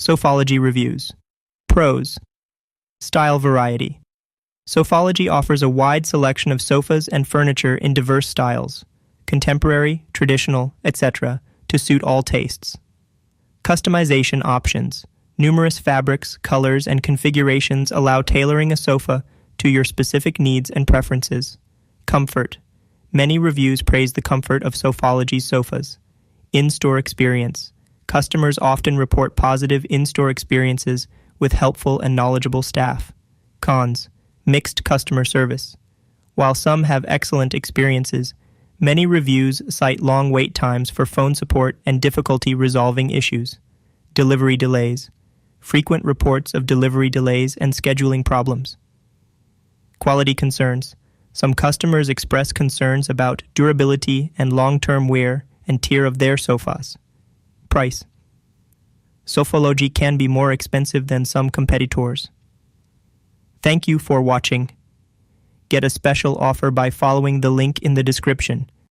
Sofology reviews. Pros. Style variety. Sofology offers a wide selection of sofas and furniture in diverse styles, contemporary, traditional, etc., to suit all tastes. Customization options. Numerous fabrics, colors, and configurations allow tailoring a sofa to your specific needs and preferences. Comfort. Many reviews praise the comfort of Sofology's sofas. In-store experience. Customers often report positive in-store experiences with helpful and knowledgeable staff. Cons. Mixed customer service. While some have excellent experiences, many reviews cite long wait times for phone support and difficulty resolving issues. Delivery delays. Frequent reports of delivery delays and scheduling problems. Quality concerns. Some customers express concerns about durability and long-term wear and tear of their sofas. Price. Sofology can be more expensive than some competitors. Thank you for watching. Get a special offer by following the link in the description.